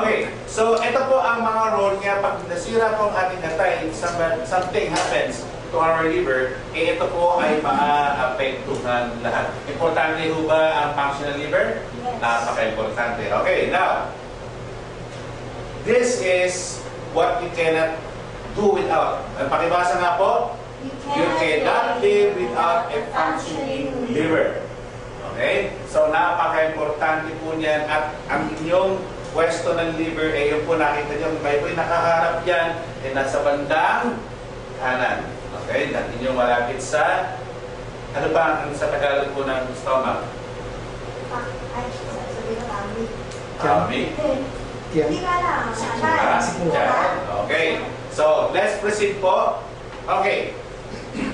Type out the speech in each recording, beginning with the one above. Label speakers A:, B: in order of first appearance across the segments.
A: Okay, so ito po ang mga role kaya pag nasira po ang ating atay, something happens to our liver, ito po ay maapektuhan lahat. Importante ho ba ang functional liver?
B: Yes.
A: Napaka-importante. Okay, now, this is what you cannot do without. Pakibasa nga po, you cannot live without a functioning liver. Okay? So, napaka-importante po niyan at ang inyong pwesto ng liver, yung po nakita nyo, may po nakaharap yan, nasa bandang kanan. Okay? At inyong malapit sa, ano ba ang sa Tagalog po ng stomach? Tummy?
B: Hindi ka lang.
A: Okay. So, let's proceed po. Okay.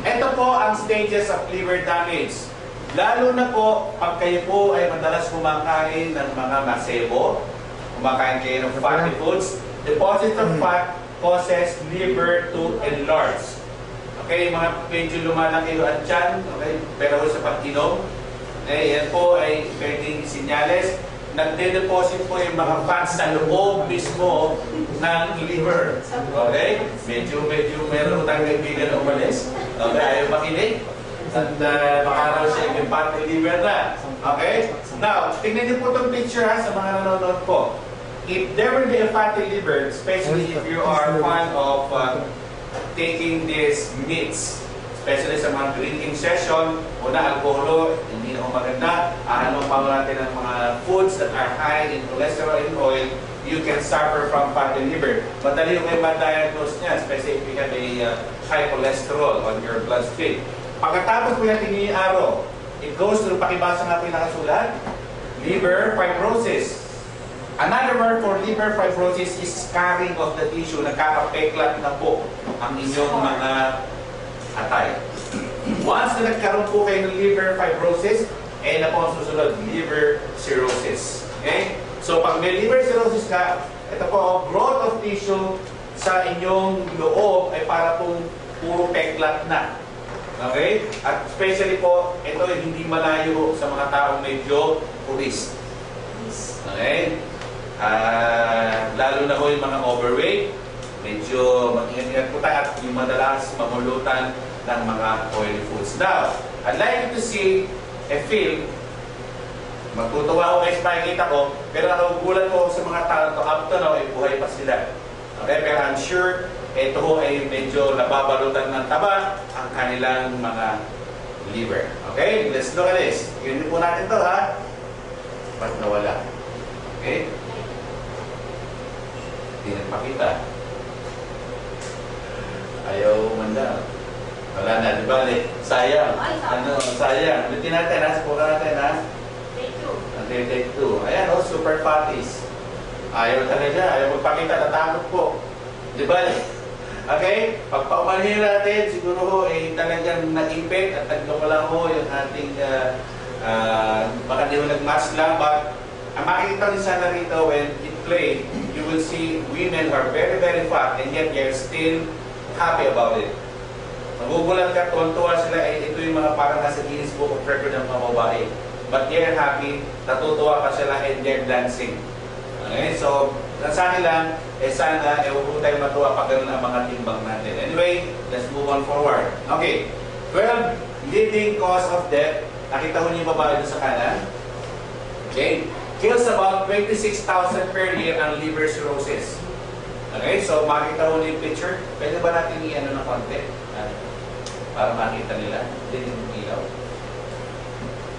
A: Ito po ang stages of liver damage. Lalo na po, pag kayo po ay madalas kumakain ng mga masebo, kumakain kayo ng fatty foods, deposit of fat causes liver to enlarge. Okay, mga medyo lumalaki ang tiyan, okay, pero sa pag-inom, yan po ay pwedeng sinyales. Nagde-deposit po yung mga fats sa loob mismo ng liver. Okay? Medyo meron tayong kaibigan na umalis. Okay, ayaw makinig. At baka raw siya yung fatty liver na. Okay? Now, tingnan niyo po itong picture ha, sa mga nanonood po. If there will be a fatty liver, especially if you are fan of taking these meats, especially sa mga drinking session, una alcohol, hindi na maganda, ano pa natin ng mga foods that are high in cholesterol and oil, you can suffer from fatty liver. Madali yung ma-diagnose niya, especially if you have a high cholesterol on your bloodstream. Pagkatapos po natin yung araw, it goes to, pakibasa nga po yung nakasulat, liver fibrosis. Another word for liver fibrosis is scarring of the tissue. Nagkakapeklat na po ang inyong mga atay. Once na nagkaroon po kayo ng liver fibrosis, na po ang susunod, liver cirrhosis. Okay? So, pag may liver cirrhosis ka, ito po, growth of tissue sa inyong loob ay para pong puro peklat na. Okay? At especially po, ito ay hindi malayo sa mga taong medyo obese. Okay? Lalo na ho yung mga overweight, medyo mag-ingat po tayo at yung madalas mamulutan ng mga oily foods. Now, I'd like you to see a film. Magtutuwa ko kayo sa pakikita ko, pero nakugulat ko sa mga tao to up to now, ay buhay pa sila. Okay, pero I'm sure ito ho ay medyo nababalutan ng taba ang kanilang mga liver. Okay, let's look at this. Yun po natin to ha. Ba't nawala? Okay? Hindi nagpakita. Ayaw manda. Wala na, di ba? Sayang. Sayang. Ulitin natin, ha? Subukan natin, ha? Take 2. Ayan, oh, super fatties. Ayaw talaga. Ayaw magpakita. Natakot po. Di ba? Okay? Pag paumanhin natin, siguro ho, talagang nag-impect at nagkawala ho yung ating baka di ho nag-match lang, but ang makikita rin sana rito when it play, you will see women are very, very fat and yet they're still happy about it. Magugulat ka, tuwan-tuwa sila, ito yung mga parang nasa Guinness Book of Record ng mga babae. But they're happy, natutuwa pa sila and they're dancing. Okay? So, sa nila, sana, huwag tayo matuwa pag ganun ang mga timbang natin. Anyway, let's move on forward. Okay. 12 leading cause of death. Nakita mo niyo yung babae sa kanan? Okay. Kills about 26,000 per year ang liver cirrhosis. Okay, so makita mo yung picture. Pwede ba natin i-ano ng konti? Para makita nila. Hindi yung ilaw.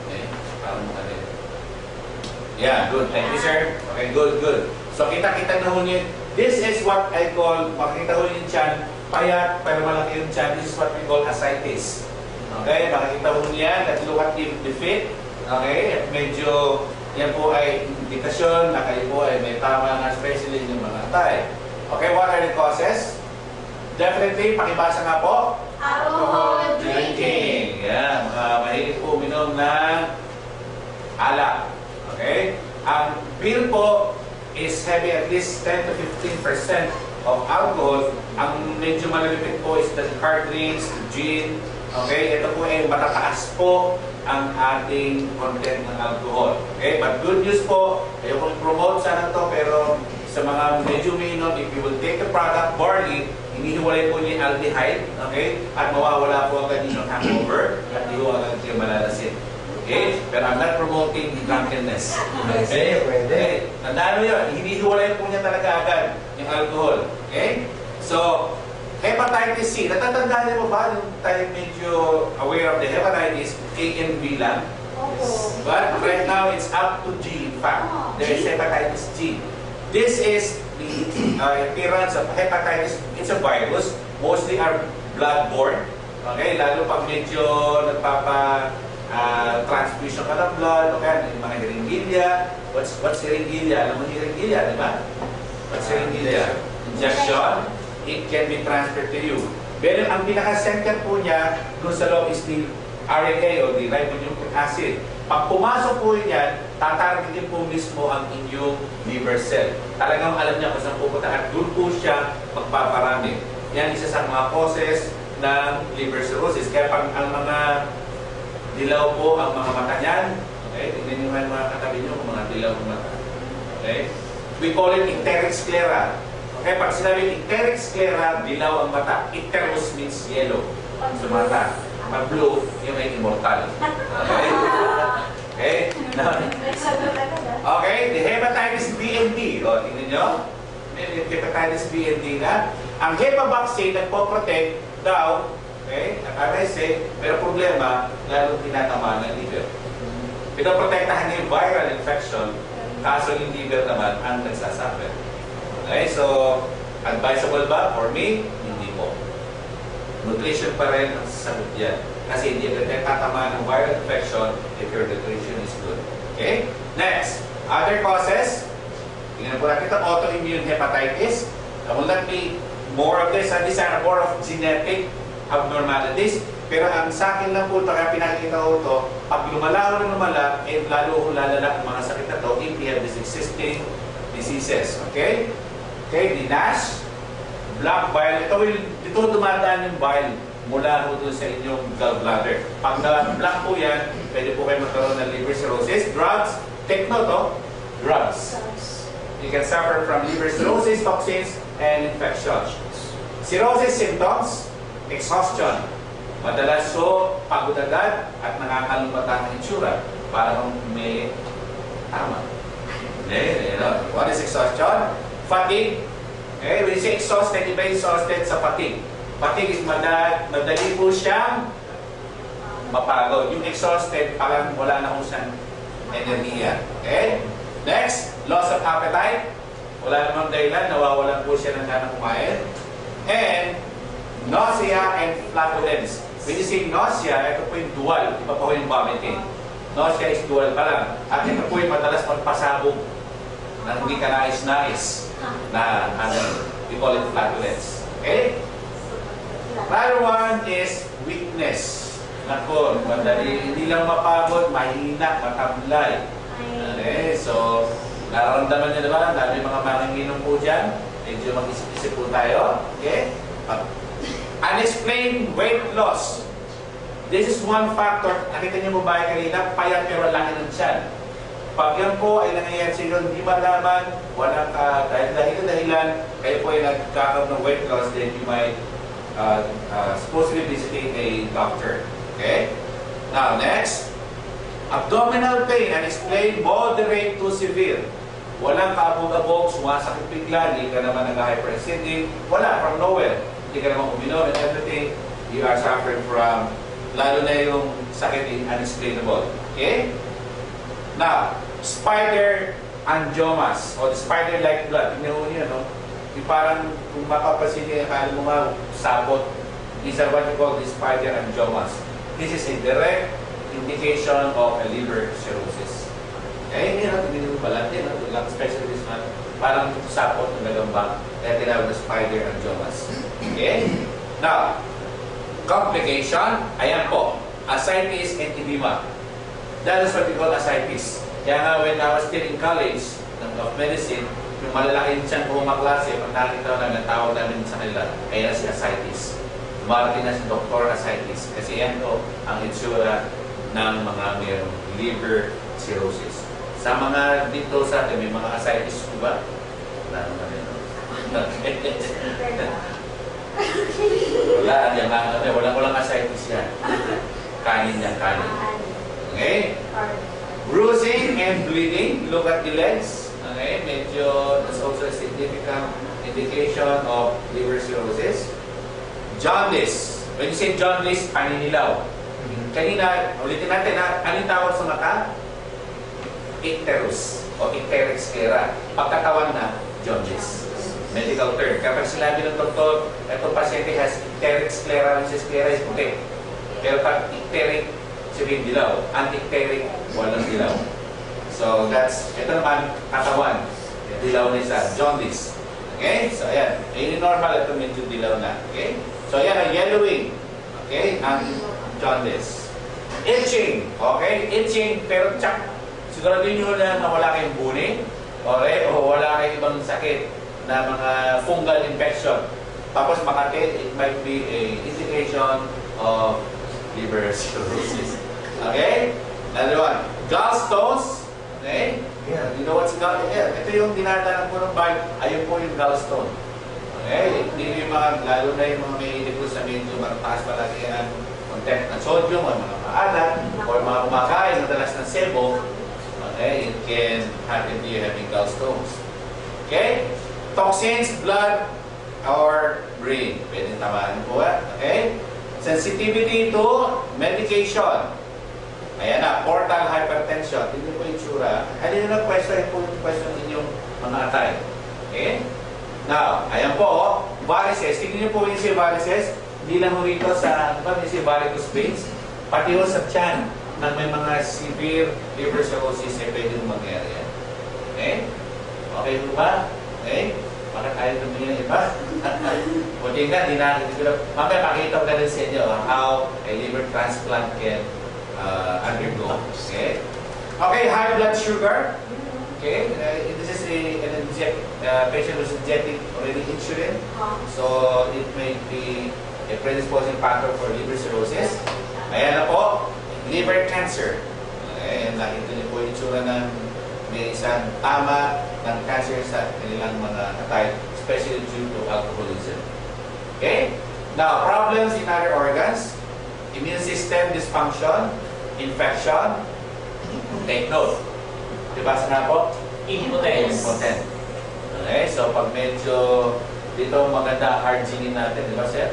A: Okay, para makita. Yeah, good. Thank you, sir. Okay, good, good. So kita-kita na ho niyo. This is what I call, makita ho yung tiyan, payat, pero malaki yung tiyan. This is what we call ascites. Okay, makikita ho niya. Let's look at the fit. Okay, at medyo yan po ay indikasyon na kayo po ay may tama nga especially yung mga atay. Okay, what are the causes? Definitely, pakibasa nga po.
B: Alcohol drinking.
A: Yan, mga mahilig po uminom ng alak. Okay? Ang bill po is heavy, at least 10 to 15% of alcohol. Ang medyo malulupit po is the hard drinks, gin. Okay? Ito po ay matataas po ang ating content ng alcohol. Okay? But good news po, ayokong promote sana to, pero sa mga medyo mainom, if you will take the product barley, hinihiwalay po niya yung aldehyde, okay? At mawawala po agad yung hangover at di ko agad kayo malalasin. Okay? Pero I'm not promoting drunkenness. Okay? Okay? Tandaan mo yun, hinihiwalay po niya talaga agad yung alcohol. Okay? So, hepatitis C. Natatandaan niyo ba yung tayo medyo aware of the hepatitis, A and B lang? But right now, it's up to G. In fact, there is hepatitis G. This is the appearance of hepatitis. It's a virus. Mostly are blood-borne. Okay? Lalo pag medyo transfusion ka ng blood, okay? Yung mga hiringgilya. What's hiringgilya? Alam mo hiringgilya, di ba? What's hiringgilya? Injection. It can be transferred to you. Pero ang pinaka-center po niya, doon sa loob is the RNA o the ribonucleic acid. Pag pumasok po yan, tatargetin po mismo ang inyong liver cell. Talagang alam niya kung saan pupunta at doon po siya magpaparami. Yan isa sa mga causes ng liver cirrhosis. Kaya pag ang mga dilaw po ang mga mata niyan, okay? Tingnan niyo mga katabi niyo kung mga dilaw ng mata. Okay? We call it icteric sclera. Okay, pag sinabi icteric sclera, dilaw ang mata. Icterus means yellow sa mata. Pag blue, yung may immortal. Okay? Okay? Okay, the hepatitis B and D. O, tingnan nyo. May hepatitis B and D na. Ang HEPA vaccine nagpo-protect daw, okay, as I say, pero problema, lalong tinatamaan ng liver. Pinoprotektahan niya yung viral infection, kaso yung liver naman ang nagsasuffer. Okay, so, advisable ba? For me, hindi po. Nutrition pa rin ang sagot yan. Kasi hindi agad tayo tatamaan ng viral infection if your nutrition is good. Okay? Next, other causes. Tingnan po natin ito, autoimmune hepatitis. There will not be more of this. These are more of genetic abnormalities. Pero ang sa akin lang po ito, kaya pinakikita ko ito, pag lumala, lalo lalala ang mga sakit na ito if we have these existing diseases. Okay? Okay, the NASH, black bile, dito dumadaan yung bile mula po doon sa inyong gallbladder. Pag black po yan, pwede po kayo magkaroon ng liver cirrhosis. Drugs, take note to, drugs. You can suffer from liver cirrhosis, toxins, and infections. Cirrhosis symptoms, exhaustion. Madalas so, pagod agad at nakakalumatan ng itsura. Parang may tama. Okay, what is exhaustion? Fatigue. Okay, when you say exhausted, iba exhausted sa fatigue. Fatigue is madali po siyang mapagod. Yung exhausted, parang wala na kung saan enerhiya. Okay? Next, loss of appetite. Wala namang dahilan, nawawalan po siya ng ganang kumain. And nausea and flatulence. When you say nausea, ito po yung dual. Iba pa po yung vomiting. Nausea is dual pa lang. At ito po yung madalas magpasabog na hindi ka nais-nais na we call it flatulence. Okay? Another one is weakness. Nako, madali, hindi lang mapagod, mahina, matamlay. Okay, so, nararamdaman niyo naman, dami mga manginginom po dyan. Medyo mag-isip-isip po tayo. Okay? Unexplained weight loss. This is one factor. Nakita niyo mo ba kanina? Payat pero laki ng tiyan. Pag yan po ay nangyayari sa inyo, hindi malaman, walang dahilan, kayo po ay nagkakaroon ng weight loss, then you might supposedly visiting a doctor. Okay? Now, next, abdominal pain, unexplained, moderate to severe. Walang kaabog-abog, sumasakit bigla, hindi ka naman nag-hyperextending, wala, from nowhere. Hindi ka naman uminom and everything, you are suffering from, lalo na yung sakit unexplainable. Okay? Now, spider angiomas o the spider-like blood. Tingnan mo niyo, no? Yung parang kung mapapansin niyo, akala mo nga sabot. These are what you call the spider angiomas. This is a direct indication of a liver cirrhosis. Kaya hindi natin hindi mo balat din, lang specialist na parang sapot ng nagambang. Kaya tinawag na spider angiomas. Okay? Now, complication, ayan po, ascites and edema. That is what we call ascites. Kaya nga when I was still in college of medicine, yung malalaki siyang buong klase, pag nakita namin, tawag namin sa kanila, ay na si ascites. Dumarating na si Dr. Ascites. Kasi yan po ang itsura ng mga mayroong liver cirrhosis. Sa mga dito sa atin, may mga ascites po ba? Wala naman yun. Okay.
B: Speaker lang.
A: Wala, walang ascites yan. Kanin yan, kanin. Okay? Bruising and bleeding. Look at the legs. Okay, medyo that's also a significant indication of liver cirrhosis. Jaundice. When you say jaundice, paninilaw. Kanina, ulitin natin ha, anong tawag sa mata? Icterus o icteric sclera. Pagkatawan na, jaundice. Medical term. Kapag sinabi ng doktor, itong pasyente has icteric sclera, yung sclera is puti. Pero pag icteric, sabihin dilaw. Anti-icteric, walang dilaw. So that's, ito naman, katawan. Dilaw na isa, jaundice. Okay? So ayan, yung normal, ito medyo dilaw na. Okay? So ayan, ang yellowing. Okay? Ang jaundice. Itching. Okay? Itching, pero tsak. Siguraduhin nyo na wala kayong buni. Okay? O wala kayong ibang sakit na mga fungal infection. Tapos makati, it might be a indication of liver cirrhosis. Okay? Another one. Gallstones. Okay?
C: Yeah.
A: You know what's gallstone? Yeah. Ito yung dinadaan po ng bag. Ayun po yung gallstone. Okay? Hindi yung mga, lalo na yung mga may liver sa medyo mataas palagi ang content ng sodium o mga maalat o mga kumakain madalas ng sebo. Okay? It can happen to you having gallstones. Okay? Toxins, blood, or brain. Pwede tamaan po. Okay? Sensitivity to medication. Ayan na, portal hypertension. Hindi po yung tsura. Halina na question po yung question ninyong mga atay. Okay? Now, ayan po, varices. Tingnan niyo po yung si varices. Hindi lang rito sa, yung si varicose veins, pati ho sa tiyan na may mga severe liver cirrhosis ay pwede mangyari yan. Okay? Okay po ba? Okay? Baka kaya naman yung iba. Buti nga, di na, mamaya pakita ko na rin sa inyo how a liver transplant can undergo. Okay? Okay, high blood sugar. Okay? This is an patient who's injecting already insulin. So, it may be a predisposing factor for liver cirrhosis. Ayan na po, liver cancer. Okay? Nakita niyo po yung itsura ng may isang tama ng cancer sa kanilang mga atay, especially due to alcoholism. Okay? Now, problems in other organs, immune system dysfunction, infection, take note. Diba sa po?
D: Impotence.
A: Impotent. Okay? So, pag medyo dito maganda ang arginine natin, diba sir?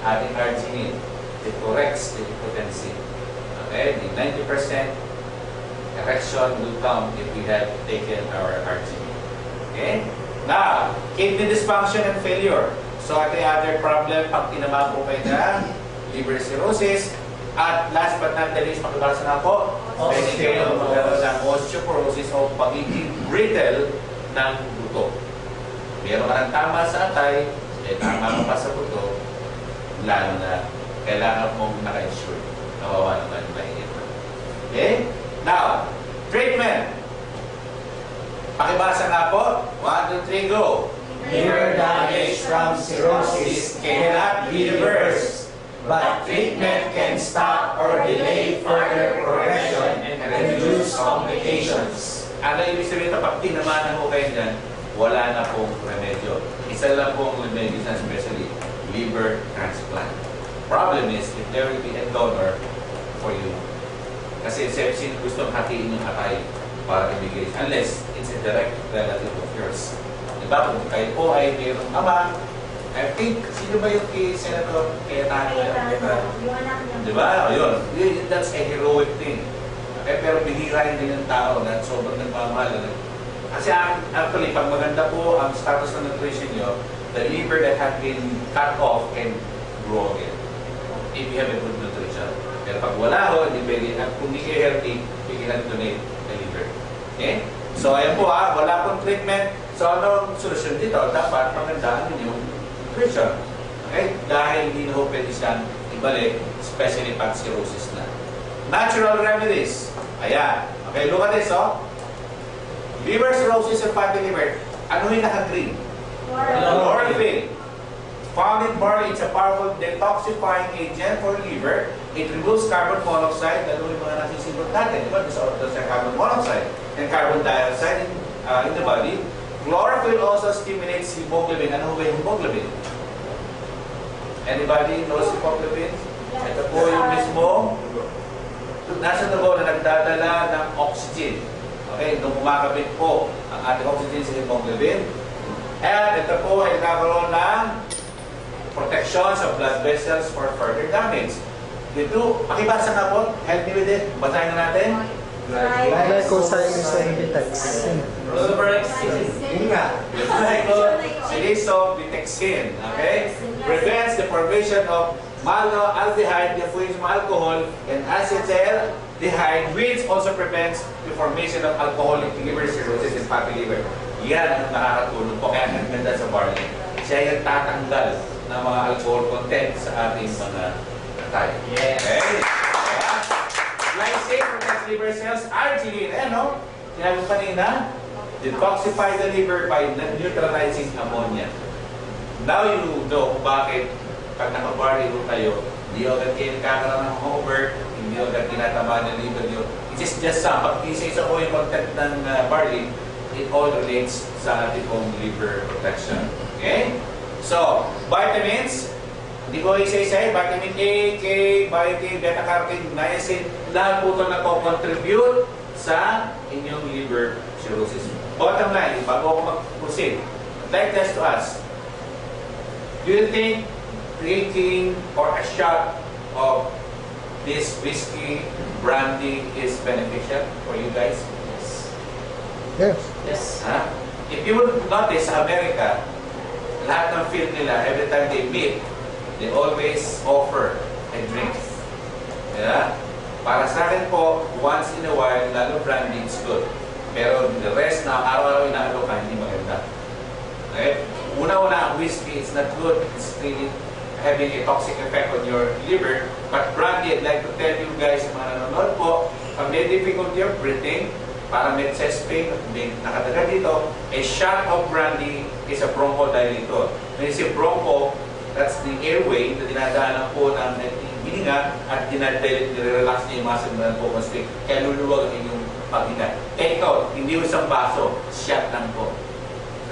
A: Ating arginine, it corrects the impotency. Okay? The 90% erection will come if we have taken our arginine. Okay? Now, kidney dysfunction and failure. So, ito yung other problem pag tinamaan po kayo na liver cirrhosis. At last but not the least, makibasa na po, pwede kayo magkaroon ng osteoporosis o pagiging brittle ng buto. Meron ka ng tama sa atay, tama ka pa sa buto, lalo na kailangan mong naka-insure. Nawawa naman mahigit. Okay? Now, treatment. Pakibasa nga po. 1, 2, 3, go.
C: Liver damage from cirrhosis cannot be reversed, but treatment can stop or delay further progression and reduce complications.
A: Ano ibig sabihin ito? Pag tinamanan mo kayo dyan, wala na pong remedyo. Isa lang pong remedyo na especially liver transplant. Problem is, if there will be a donor for you, kasi sepsin gustong hatiin yung atay para ibigay. Unless it's a direct relative of yours. Diba? Kung kayo po ay mayroong ama, I think, sino ba yung kay Senator Cayetano? Diba? Ayun. That's a heroic thing. Okay, pero bihira din ng tao na sobrang nagmamahal. Kasi actually, pag maganda po ang status ng nutrition nyo, the liver that had been cut off can grow again. If you have a good nutrition. Pero pag wala ho, hindi pwede. At kung hindi kayo healthy, bigyan donate the liver. Okay? So, ayan po wala pong treatment. So, anong solusyon dito? Dapat magandaan din yung nutrition. Okay? Dahil hindi na ho pwede siyang ibalik, especially pag cirrhosis na. Natural remedies. Ayan. Okay, look at this, liver cirrhosis and fatty liver. Ano yung naka-green? Chloroquine. Found in barley, it's a powerful detoxifying agent for liver. It removes carbon monoxide, lalo yung mga nasisilot natin. Diba? There's carbon monoxide and carbon dioxide in the body. Chlorophyll also stimulates hemoglobin. Ano ba yung hemoglobin? Anybody knows hemoglobin? Ito po yung mismo nasa dugo na nagdadala ng oxygen. Okay, nung kumakabit po ang ating oxygen sa hemoglobin. At ito po ay nagkakaroon ng protection sa blood vessels for further damage. Dito, pakibasa na po. Help me with it. Basahin na natin.
C: Glycosylsilicoxin.
B: Yun nga.
A: Glycosylsilicoxin. Okay? Prevents the formation of malloaldehyde, the fumes of alcohol, and acetaldehyde, which also prevents the formation of alcoholic liver cirrhosis and fatty liver. Yan ang nakakatulong po. Kaya ang ganda sa barley. Siya yung tatanggal ng mga alcohol content sa ating mga tayo.
C: Yes.
A: Okay? Glycine protects liver cells. Arginine, no? Sinabi ko kanina, detoxify the liver by neutralizing ammonia. Now you know kung bakit pag nakabarley ho kayo, hindi agad kayo nakakaroon ng hangover, hindi agad tinatamaan ng liver nyo. It is just some. Pag isa-isa ko yung content ng barley, it all relates sa ating pong liver protection. Okay? So, vitamins, hindi ko isa-isa, vitamin A, K, biotin, beta-carotene, niacin, lahat po ito nako-contribute sa inyong liver cirrhosis. Bottom line, bago ako mag-proceed, I'd like this to ask, do you think drinking or a shot of this whiskey, brandy is beneficial for you guys?
C: Yes.
B: Yes.
A: Huh? If you would notice, sa Amerika, lahat ng field nila, every time they meet, they always offer a drink. Yeah? Para sa akin po, once in a while, lalo brandy is good. Pero the rest na araw-araw inaalo ka, hindi maganda. Okay? Una-una, ang whiskey is not good. It's really having a toxic effect on your liver. But brandy, I'd like to tell you guys, mga nanonood po, pag may difficulty of breathing, para may chest pain, may nakadaga dito, a shot of brandy is a bronchodilator. When you say broncho, that's the airway na dinadaanan po ng hininga at dinadilate-relax niya yung muscle na po constrict. Kaya luluwag ang inyong paghinga. Kaya ikaw, hindi yung isang baso, shot lang po.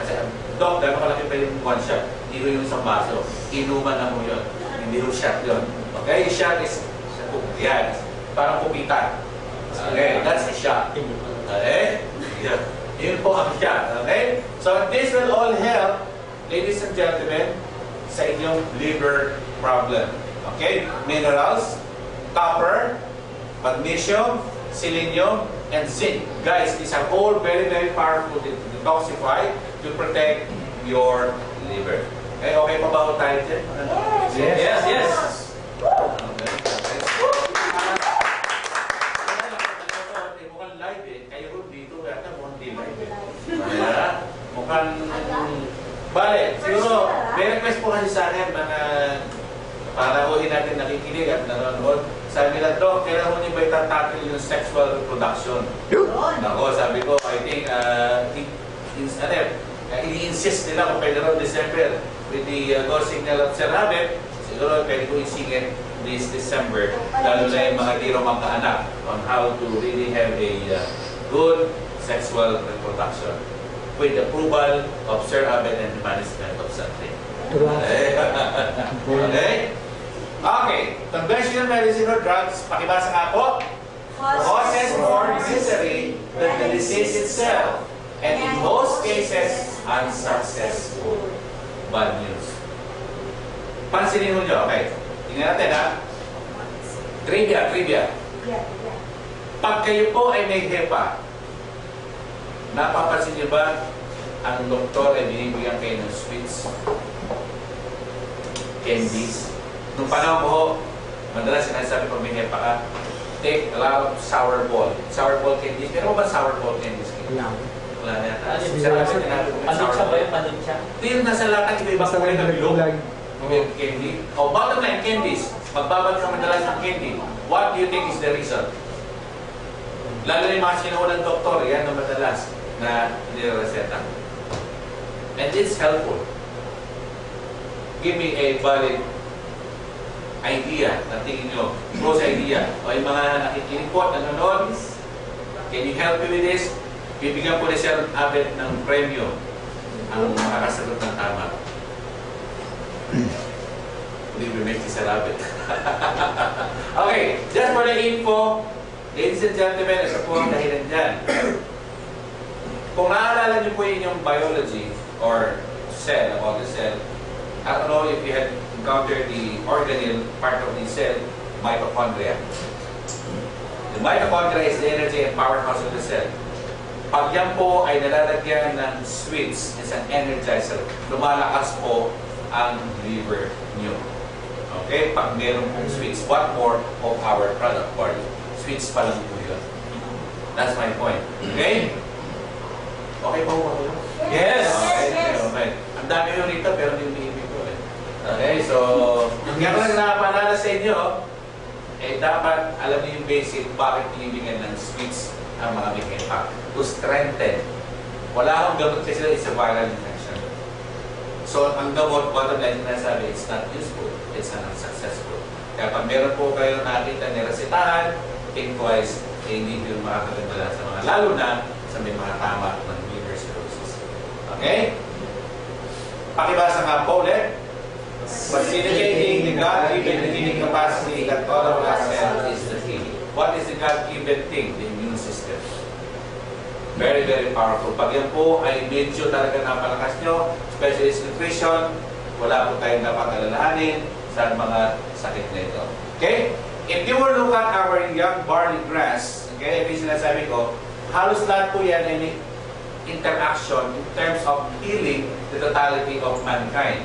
A: Kasi, Doc, gano'n kalaki pa yung one shot? Hindi yung isang baso. Inuman na mo yun. Hindi yung shot yun. Okay? Yung shot is, yan, parang kupitan. Okay? That's a shot. Okay? Yeah. Yun po ang shot. Okay? So, this will all help, ladies and gentlemen, sa inyong liver problem. Okay? Minerals, copper, magnesium, selenium, and zinc. Guys, these are all very, very powerful to detoxify to protect your liver. Okay? Okay pa ba ako tayo dyan?
B: Yes.
C: Yes.
A: Yes. Mukhang live eh. Kayo rin dito, kaya mukhang di live eh. Mukhang... Bale, siguro, may request po kasi sa akin, mga parahuhin natin nakikinig at nanonood. Sabi nila, Doc, kailangan mo niyo ba itatatil yung sexual reproduction? Ako, sabi ko, I think, ini-insist nila kung pwede rin December with the go signal of Sir Rabbit, siguro pwede ko isingin this December, lalo na yung mga di romangkaanak on how to really have a good sexual reproduction with the approval of Sir Abed and the management of something. Okay? Okay? Okay. Conventional medicine or drugs, pakibasa nga po. Causes more misery than the disease itself. And in most cases, unsuccessful. Bad news. Pansinin mo nyo, okay? Tingnan natin ha. Trivia. Pag kayo po ay may hepa, napapansin niyo ba ang doktor ay binibigyan kayo ng sweets, candies? Nung panahon ko, madalas sinasabi pag may hepa ka, take a lot of sour ball candies. Meron ba sour ball candies? Wala na yata.
B: Panutsa ba yung panutsa?
A: Pero nasa latang iba-ibang kulay ng bilog. Candy. O bottom line, candies. Magbabad ka madalas ng candy. What do you think is the reason? Lalo na yung mga sinuunang doktor, yan ang madalas na nireseta. And it's helpful. Give me a valid idea na tingin nyo, close idea. O yung mga nakikinig po, nanonood, can you help me with this? Bibigyan po ni Sir Abed ng premyo ang makakasagot ng tama. Hindi bimik si Sarabit. Okay, just for the info, ladies and gentlemen, ito po ang dahilan dyan. Kung naaalala niyo po yung biology or cell, about the cell, I don't know if you had encountered the organelle part of the cell, mitochondria. The mitochondria is the energy and powerhouse of the cell. Pag yan po ay nalalagyan ng switch, it's an energizer, lumalakas po ang liver nyo. Okay? Pag meron pong switch, what more of our product body? Switch pa lang po yun. That's my point. Okay? Okay pa po kayo?
B: Yes!
A: Okay. Ang dami yun rito, pero hindi umiibig ko eh. Okay, so, kaya lang napaalala sa inyo, dapat alam niyo yung basic bakit binibigyan ng switch ang mga big impact. To strengthen. Wala akong gamot kasi it's a viral infection. So, ang gamot, bottom line na sabi, it's not useful. It's not successful. Kaya pag meron po kayo nakita ni resetahan, think twice, hindi yung makakagandala sa mga, lalo na sa may mga tama ng liver cirrhosis. Okay? Pakibasa nga po ulit. Facilitating the God-given healing capacity that all of us have is the healing. What is the God-given thing? The immune system. Very, very powerful. Pag yan po ay medyo talaga napalakas nyo, especially nutrition, wala po tayong dapat alalahanin sa mga sakit na ito. Okay? If you will look at our young barley grass, okay, ito yung sinasabi ko, halos lahat po yan ay interaction in terms of healing the totality of mankind.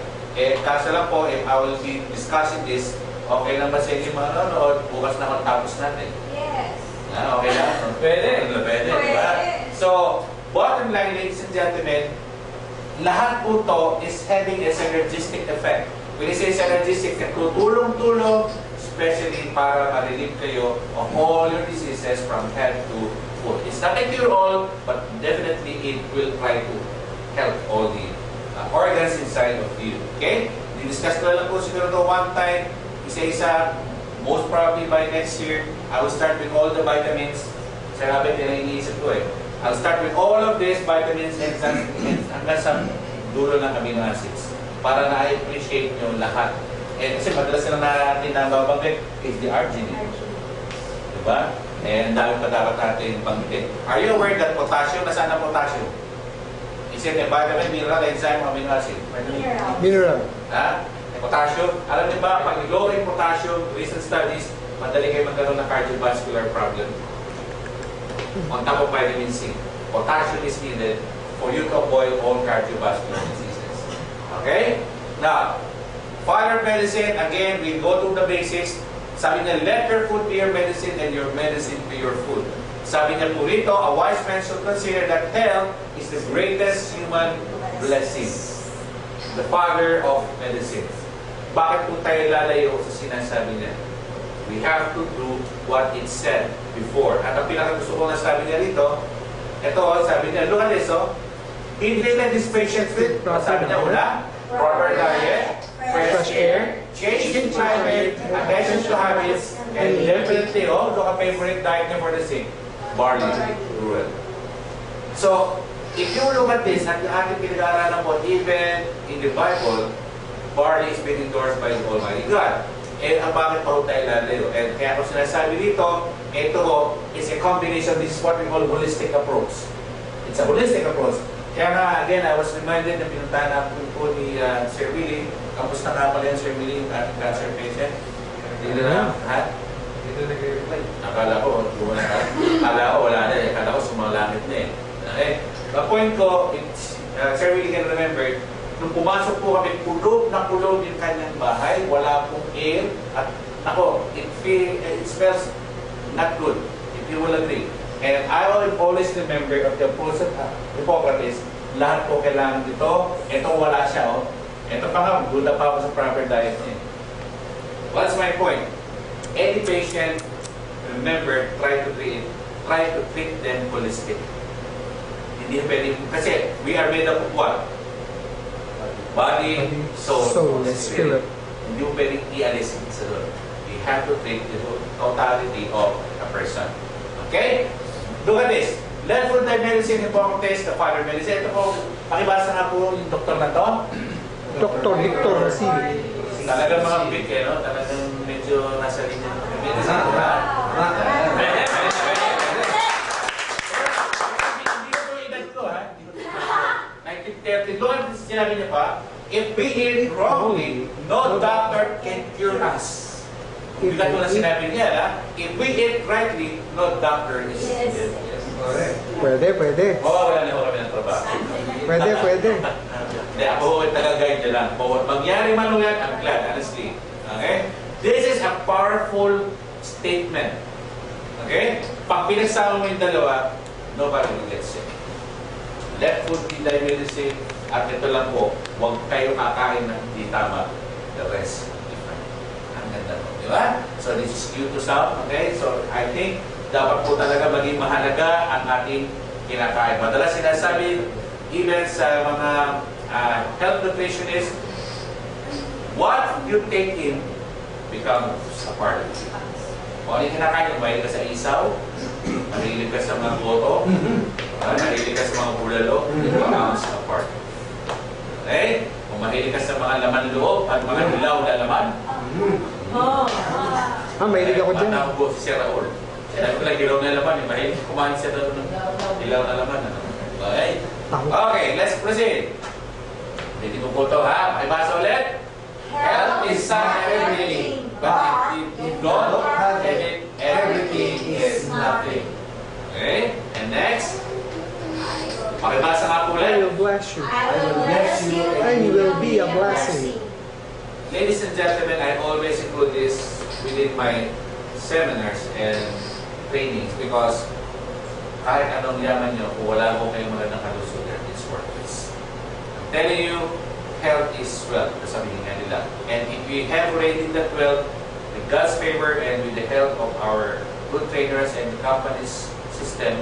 A: Kaso lang po, if I will be discussing this, okay lang ba sa inyo mga nanonood? Bukas na matapos natin.
D: Yes.
A: Okay lang?
B: Pwede.
A: Pwede, di ba? So, bottom line, ladies and gentlemen, lahat po to is having a synergistic effect. When you say synergistic, tutulong-tulong, especially para ma-relieve kayo of all your diseases from head to foot. It's not a cure-all, but definitely it will try to help all the organs inside of you. Okay? Di-discuss ko lang po siguro to one time, isa-isa, most probably by next year, I will start with all the vitamins. Sabi nila iniisip ko eh. I'll start with all of these vitamins and hanggang sa dulo ng amino acids para na-appreciate nyo lahat. Kasi madalas na natin nababanggit is the arginine. Diba? And dami pa dapat natin banggitin. Are you aware that potassium, nasaan ang potassium? Is it a vitamin, mineral, enzyme, amino acid?
C: Mineral.
A: Ha? Potassium. Alam niyo ba, pag low in potassium, recent studies, madali kayo magkaroon ng cardiovascular problem. On top of vitamin C. Potassium is needed for you to avoid all cardiovascular diseases. Okay? Now, father medicine, again, we go to the basics. Sabi niya, let your food be your medicine and your medicine be your food. Sabi niya po rito, a wise man should consider that health is the greatest human blessing. The father of medicine. Bakit po tayo lalayo sa sinasabi niya? We have to do what it said before. At ang pinakagusto ko na sabi niya rito, ito, sabi niya, look at this, he treated these patients with, sabi niya una, proper diet, fresh air, change in climate, attention to habits, and definitely, look at favorite diet niya for the sick, barley, gruel. So, if you look at this, at yung ating pinag-aaralan po, even in the Bible, barley is being endorsed by the Almighty God. Ang bakit pa tayo lalayo? And kaya kung sinasabi dito, ito is a combination, this is what we call holistic approach. It's a holistic approach. Kaya nga, again, I was reminded na pinuntahan natin po ni Sir Willie. Kamusta nga pala yan, Sir Willie, yung ating cancer patient? Hindi na, ha? Hindi na nag-reply. Akala ko, wala na eh. Akala ko sumalangit na eh. Okay? The point ko, Sir Willie can remember, nung pumasok po kami, kulog na kulog yung kanyang bahay, wala pong air, at ako, it smells not good, if you will agree. And I will always remember of the approach of Hippocrates, lahat po kailangan dito, ito wala siya, ito pa nga, guda pa ako sa proper diet niya. What's my point? Any patient, remember, try to treat them holistic. Hindi pwede, kasi we are made up of what? Body, soul, and spirit. Hindi mo pwedeng i-alis sa doon. You have to take the totality of a person. Okay? Look at this. Left foot medicine, Hippocrates, the father medicine. Ito po, pakibasa nga po yung doktor na to.
D: Dr. Victor Rasili.
A: Talagang mga big, no? Talagang medyo nasa linya ng medicine. Hindi ko ito edad ko, ha? 1930, Lord, sinabi niya pa, if we eat wrongly, no doctor can cure us. Bigat ko na sinabi niya, ha? If we eat rightly, no doctor is needed.
D: Pwede, pwede.
A: Wala na ako kami ng trabaho.
D: Pwede, pwede.
A: Hindi, ako taga-guide niya lang. Magyari man yan, I'm glad, honestly. Okay? This is a powerful statement. Okay? Pag pinagsama mo yung dalawa, nobody will get sick. Left foot, hindi medicine, at ito lang po, huwag kayo kakain ng hindi tama. The rest, different. Ang ganda po, di ba? So this is cue to sound, okay? So I think, dapat po talaga maging mahalaga ang ating kinakain. Madalas sinasabi, even sa mga health nutritionists, what you take in becomes a part of you. Kung ano yung kinakain, mahilig ka sa isaw, mahilig ka sa mga goto, mahilig ka sa mga bulalo, it becomes a part of you. Okay? Kung mahilig ka sa mga laman loob at mga hilaw na laman,
D: Mahilig ako dyan.
A: matawag po si Sir Raul. Sinabi ko lang, hilaw na laman, mahilig kumain siya doon ng hilaw na laman. Okay? Okay, let's proceed. Hindi ko po ito, ha? Makibasa ulit. Health is not everything, but if you don't have it, everything is nothing. Okay? And next. Makibasa nga po
D: I
A: ulit.
D: will bless you.
C: I will bless you
D: And you will be a blessing.
A: Ladies and gentlemen, I always include this within my seminars and trainings because kahit anong yaman nyo, kung wala mo kayong magandang kalusugan, it's worthless. I'm telling you, health is wealth, sabihin nga nila. And if we have already that wealth, with God's favor and with the help of our good trainers and the company's system,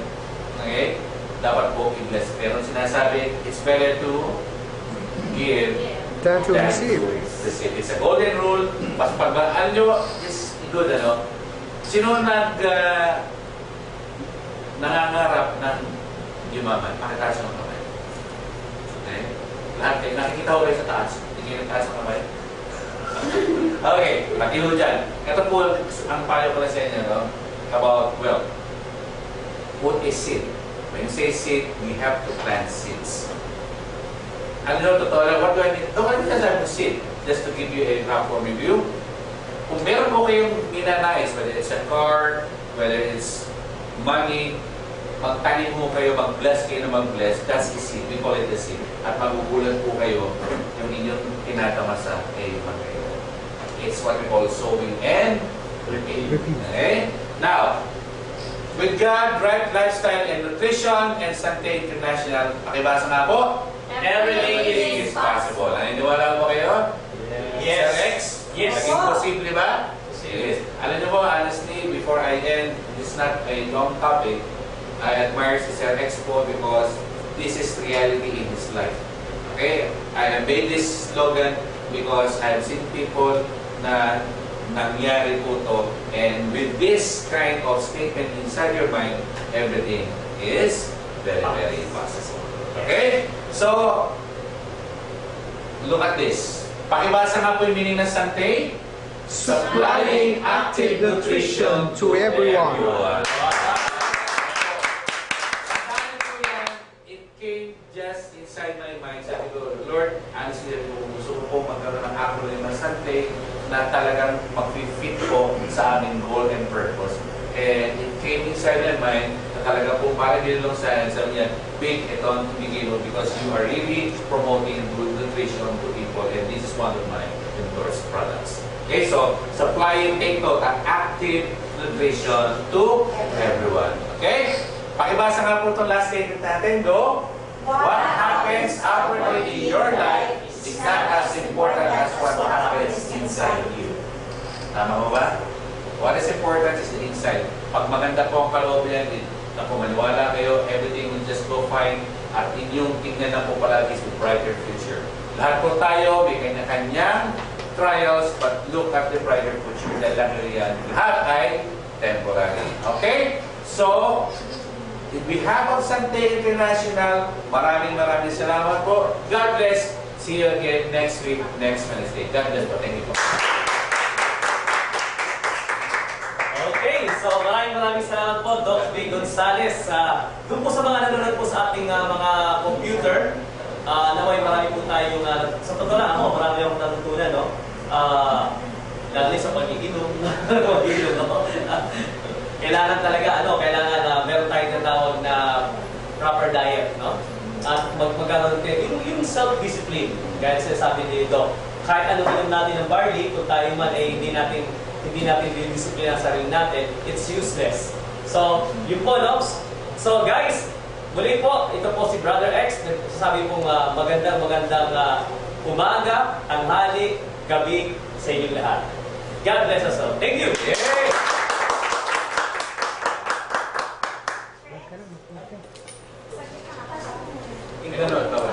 A: okay, dapat po i-bless. Pero sinasabi, it's better to give
D: Than to receive.
A: receive. It's a golden rule. Mas pagbaal nyo, is good, ano? Sino nangangarap ng yumaman? Pakitaas ng kamay. Okay? Lahat kayo, nakikita ko kayo sa taas. Hindi kayo taas ng kamay. Okay, patilo dyan. Ito po ang payo ko na sa inyo, no? About wealth. What is seed? When you say seed, we have to plant seeds. Ano totoo lang, what do I mean? Don't I mean to seed? Just to give you a rough review. Kung meron po kayong minanais, whether it's a car, whether it's money, magtanim mo kayo, mag-bless kayo na mag-bless, that's the seed. We call it the seed. At magugulat po kayo yung inyong tinatamasa ay magayo. It's what we call sowing and reaping. Okay? Now, with God, right lifestyle and nutrition and Sante International, pakibasa nga po, everything is possible. Naniniwala mo kayo?
B: Yes.
A: Sir Rex?
B: Yes.
A: Naging posible ba? Yes. Alam niyo po, honestly, before I end, this is not a long topic. I admire si Sir Rex po because this is reality in his life. Okay? I made this slogan because I have seen people na nangyari po to, and with this kind of statement inside your mind, everything is very, very possible. Okay? So, look at this. Pakibasa nga po yung meaning ng Sante.
D: Supplying active nutrition to everyone.
A: It came just inside my mind. Sabi ko, Lord, honestly, gusto ko po magkaroon ng acronym ng Sante na talagang mag-fit po sa aming goal and purpose. And it came inside my mind na talaga po parang nilong sa sabi niya, big ito ang tumigil because you are really promoting good nutrition to people, and this is one of my endorsed products. Okay, so supplying, take note, an active nutrition to everyone. Okay? Pakibasa nga po itong last statement natin. Go. What happens outwardly in your life is not as important as what happens inside you. Tama mo ba? What is important is the inside. Pag maganda po ang kaloob yan, naku, maniwala kayo, everything will just go fine, at inyong tingnan na po palagi sa brighter future. Lahat po tayo, may kanya-kanyang trials, but look at the brighter future. Dahil lang yan, lahat ay temporary. Okay? So, In behalf of Sante International, maraming salamat po. God bless. See you again next week, next Wednesday. God bless po. Thank you po.
B: Okay, so maraming salamat po, Doc B. Gonzales. Doon po sa mga nanonood po sa ating mga computer, naway marami po tayong, sa totoo lang ako, marami akong natutunan, no? Lalo sa pag-iinom, no? Kailangan talaga, kailangan meron tayong natawag na proper diet, no? At magkaroon tayo, yung self-discipline, gaya sinasabi ni Doc, kahit ano inom natin ng barley, kung tayo man ay hindi natin didisiplina ang sarili natin, it's useless. So, yun po, no? So, guys, muli po, ito po si Brother X, nagsasabi pong magandang umaga, tanghali, gabi sa inyong lahat. God bless us all. Thank you!
A: Yay! Ginanood,